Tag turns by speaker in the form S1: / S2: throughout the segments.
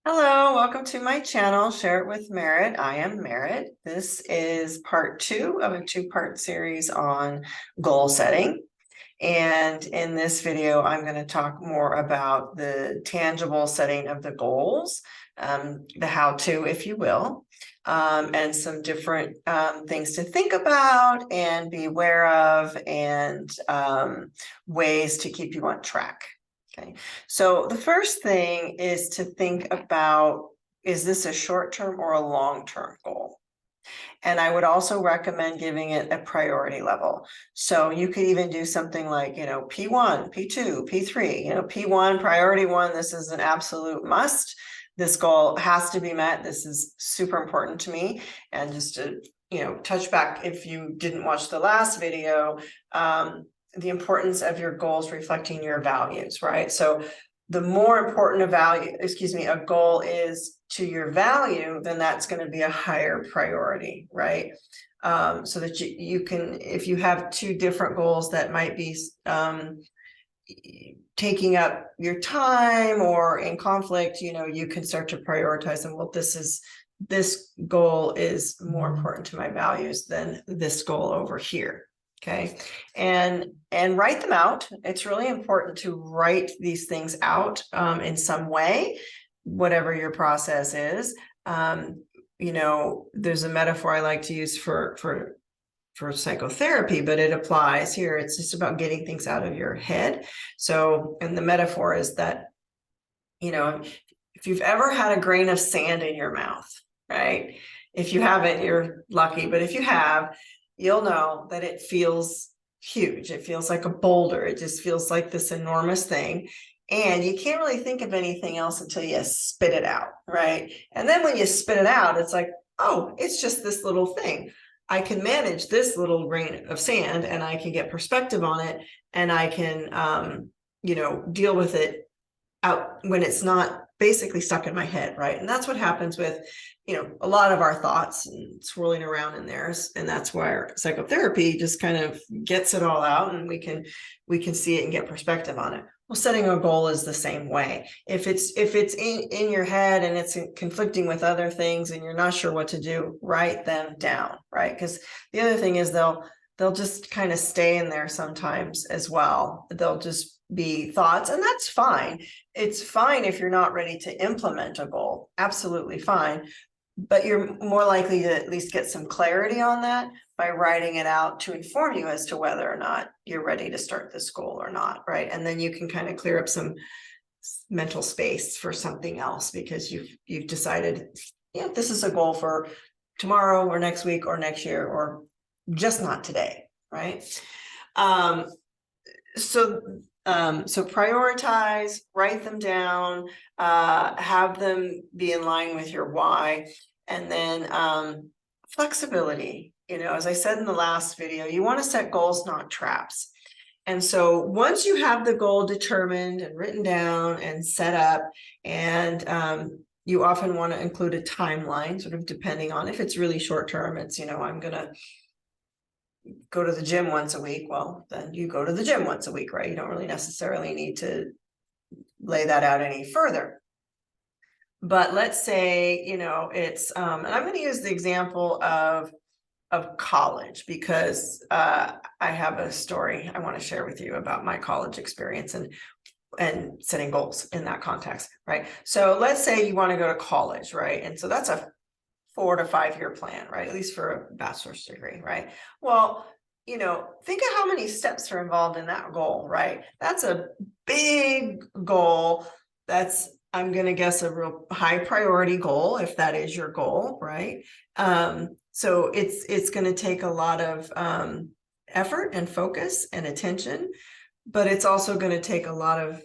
S1: Hello, welcome to my channel, Share It with Merit. I am Merit. This is part two of a two-part series on goal setting. And in this video, I'm going to talk more about the tangible setting of the goals, the how-to, if you will, and some different things to think about and be aware of, and ways to keep you on track. Okay, so the first thing is to think about, is this a short-term or a long-term goal? And I would also recommend giving it a priority level. So you could even do something like, P1, P2, P3, P1, priority one, this is an absolute must. This goal has to be met. This is super important to me. And just to, touch back, if you didn't watch the last video, the importance of your goals reflecting your values, right? So the more important a goal is to your value, then that's going to be a higher priority, right? So that you can, if you have two different goals that might be taking up your time or in conflict, you can start to prioritize them. Well, this goal is more important to my values than this goal over here. Okay, and write them out. It's really important to write these things out in some way, whatever your process is. There's a metaphor I like to use for psychotherapy, but it applies here. It's just about getting things out of your head. So, and the metaphor is that, if you've ever had a grain of sand in your mouth, right? If you haven't, you're lucky, but if you have, you'll know that it feels huge. It feels like a boulder. It just feels like this enormous thing. And you can't really think of anything else until you spit it out, right? And then when you spit it out, it's like, oh, it's just this little thing. I can manage this little grain of sand, and I can get perspective on it, and I can, deal with it out when it's not basically stuck in my head, right? And that's what happens with, a lot of our thoughts and swirling around in there. And that's why our psychotherapy just kind of gets it all out, and we can see it and get perspective on it. Well, setting a goal is the same way. If it's in your head and it's conflicting with other things and you're not sure what to do, write them down, right? Because the other thing is they'll just kind of stay in there sometimes as well. They'll just be thoughts, and that's fine. It's fine if you're not ready to implement a goal, absolutely fine. But you're more likely to at least get some clarity on that by writing it out to inform you as to whether or not you're ready to start this goal or not, right? And then you can kind of clear up some mental space for something else, because you've decided, this is a goal for tomorrow or next week or next year, or just not today, right? So prioritize, write them down, have them be in line with your why, and then flexibility. As I said in the last video, you want to set goals, not traps. And so once you have the goal determined and written down and set up, and you often want to include a timeline, sort of depending on, if it's really short term, it's, I'm going to go to the gym once a week. Well, then you go to the gym once a week, right? You don't really necessarily need to lay that out any further. But let's say, it's, and I'm going to use the example of college, because I have a story I want to share with you about my college experience and setting goals in that context, right? So let's say you want to go to college, right? And so that's a 4 to 5 year plan, right? At least for a bachelor's degree, right? Well, think of how many steps are involved in that goal, right? That's a big goal. That's, I'm going to guess, a real high priority goal, if that is your goal, right? So it's going to take a lot of effort and focus and attention, but it's also going to take a lot of,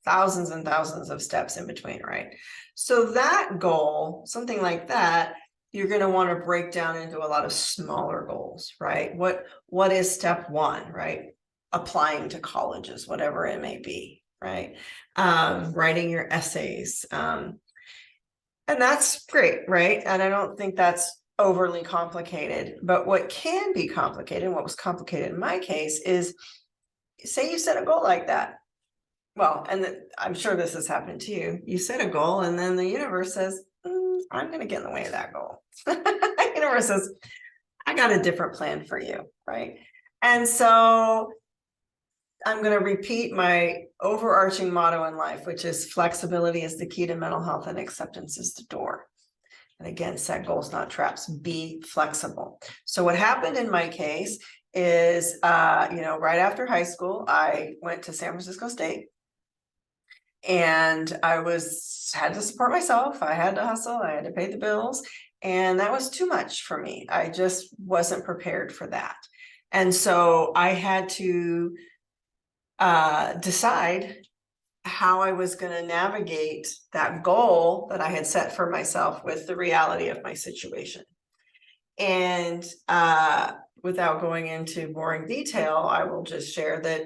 S1: thousands and thousands of steps in between, right? So that goal, something like that, you're going to want to break down into a lot of smaller goals, right? What is step one, right? Applying to colleges, whatever it may be, right? Writing your essays. And that's great, right? And I don't think that's overly complicated. But what can be complicated, and what was complicated in my case, is say you set a goal like that, well, and I'm sure this has happened to you. You set a goal and then the universe says, I'm going to get in the way of that goal. The universe says, I got a different plan for you, right? And so I'm going to repeat my overarching motto in life, which is flexibility is the key to mental health and acceptance is the door. And again, set goals, not traps. Be flexible. So what happened in my case is, right after high school, I went to San Francisco State. And I had to support myself. I had to hustle. I had to pay the bills. And that was too much for me. I just wasn't prepared for that. And so I had to decide how I was going to navigate that goal that I had set for myself with the reality of my situation. And without going into boring detail, I will just share that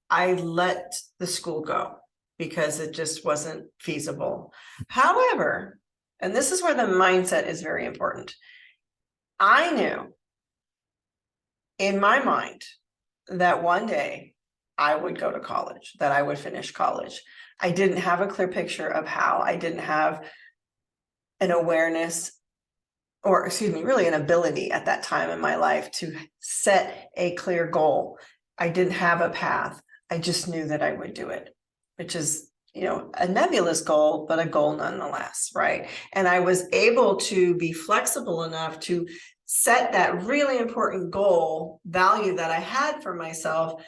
S1: I let the school go because it just wasn't feasible. However, and this is where the mindset is very important, I knew in my mind that one day I would go to college, that I would finish college. I didn't have a clear picture of how. I didn't have an awareness, or excuse me, really an ability at that time in my life to set a clear goal. I didn't have a path. I just knew that I would do it, which is, a nebulous goal, but a goal nonetheless, right? And I was able to be flexible enough to set that really important goal value that I had for myself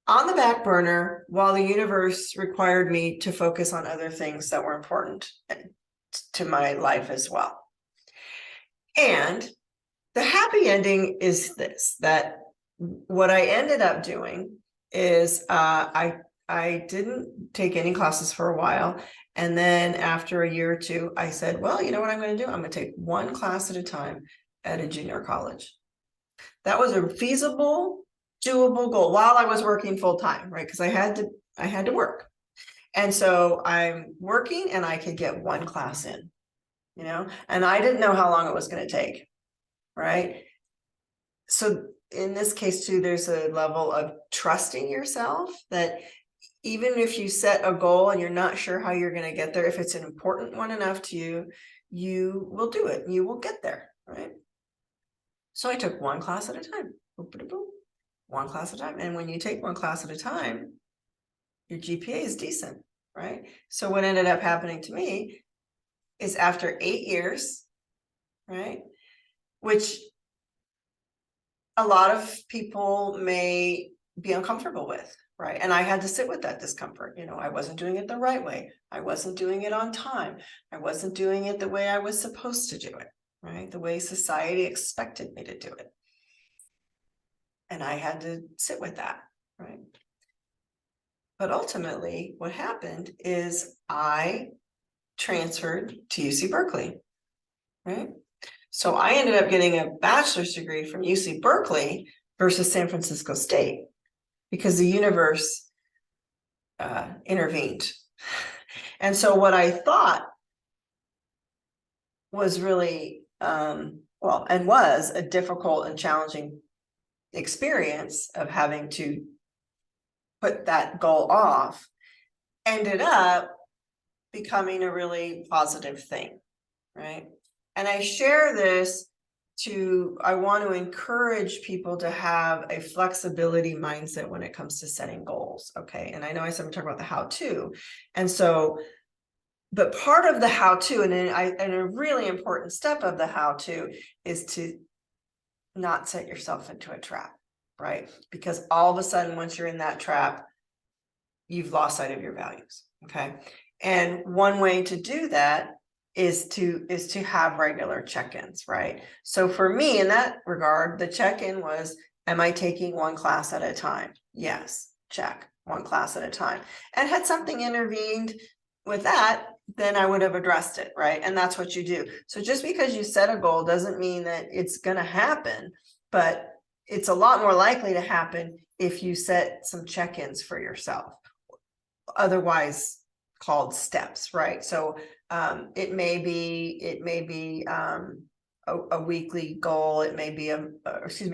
S1: on the back burner while the universe required me to focus on other things that were important to my life as well. And the happy ending is this, that what I ended up doing is I didn't take any classes for a while. And then after a year or two, I said, well, you know what I'm going to do? I'm going to take one class at a time at a junior college. That was a feasible, doable goal while I was working full time, right? Because I had to work. And so I'm working and I could get one class in, and I didn't know how long it was going to take, right? So in this case too, there's a level of trusting yourself that even if you set a goal and you're not sure how you're going to get there, if it's an important one enough to you, you will do it. You will get there, right? So I took one class at a time, one class at a time. And when you take one class at a time, your GPA is decent, right? So what ended up happening to me is after 8 years, right, which a lot of people may be uncomfortable with, right? And I had to sit with that discomfort. I wasn't doing it the right way. I wasn't doing it on time. I wasn't doing it the way I was supposed to do it, right? The way society expected me to do it. And I had to sit with that, right? But ultimately, what happened is I transferred to UC Berkeley, right? So I ended up getting a bachelor's degree from UC Berkeley versus San Francisco State because the universe intervened. And so what I thought was really, was a difficult and challenging experience of having to put that goal off, ended up becoming a really positive thing, right? And I share this I want to encourage people to have a flexibility mindset when it comes to setting goals, okay? And I know I said we're talking about the how-to, and so, but part of the how-to, and a really important step of the how-to is to not set yourself into a trap, right? Because all of a sudden, once you're in that trap, you've lost sight of your values, okay? And one way to do that is to have regular check-ins, right? So for me, in that regard, the check-in was, am I taking one class at a time? Yes, check, one class at a time. And had something intervened with that, then I would have addressed it, right? And that's what you do. So just because you set a goal doesn't mean that it's going to happen, but it's a lot more likely to happen if you set some check-ins for yourself, otherwise called steps, right? So it may be a weekly goal. It may be a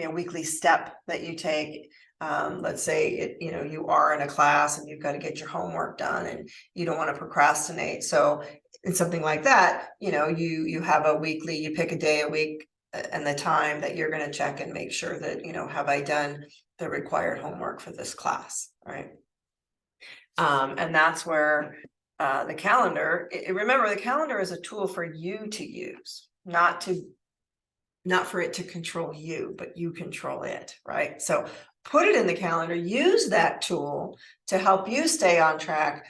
S1: weekly step that you take. Let's say you are in a class and you've got to get your homework done and you don't want to procrastinate. So in something like that, you have a weekly, you pick a day a week and the time that you're going to check and make sure that, have I done the required homework for this class, right? And that's where the calendar, remember, the calendar is a tool for you to use, not for it to control you, but you control it, right? So put it in the calendar, use that tool to help you stay on track,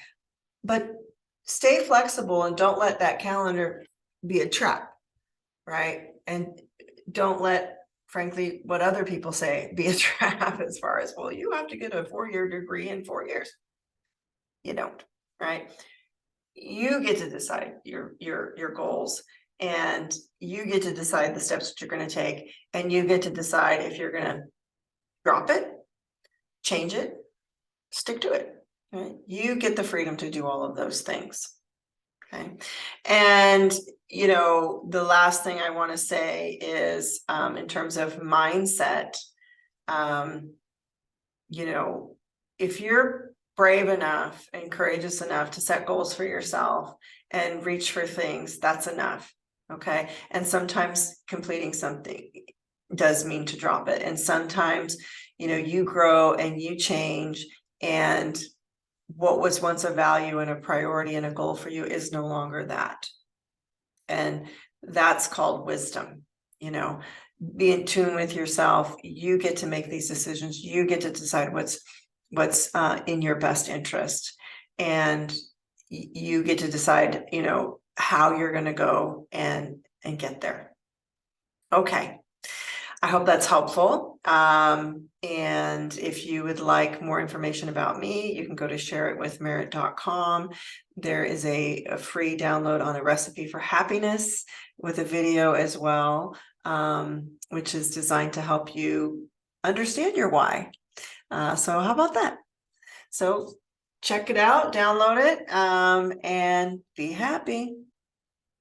S1: but stay flexible and don't let that calendar be a trap, right? And don't let, frankly, what other people say be a trap as far as, well, you have to get a 4-year degree in 4 years. You don't, right? You get to decide your goals, and you get to decide the steps that you're going to take, and you get to decide if you're going to drop it, change it, stick to it, right? You get the freedom to do all of those things. Okay. And the last thing I want to say is, in terms of mindset, if you're brave enough and courageous enough to set goals for yourself and reach for things, that's enough. Okay. And sometimes completing something does mean to drop it. And sometimes, you grow and you change, and what was once a value and a priority and a goal for you is no longer that. And that's called wisdom. Be in tune with yourself. You get to make these decisions. You get to decide what's in your best interest, and you get to decide how you're going to go and get there. Okay, I hope that's helpful. And if you would like more information about me, you can go to shareitwithmerit.com. There is a free download on a recipe for happiness with a video as well, which is designed to help you understand your why. So how about that? So check it out, download it, and be happy.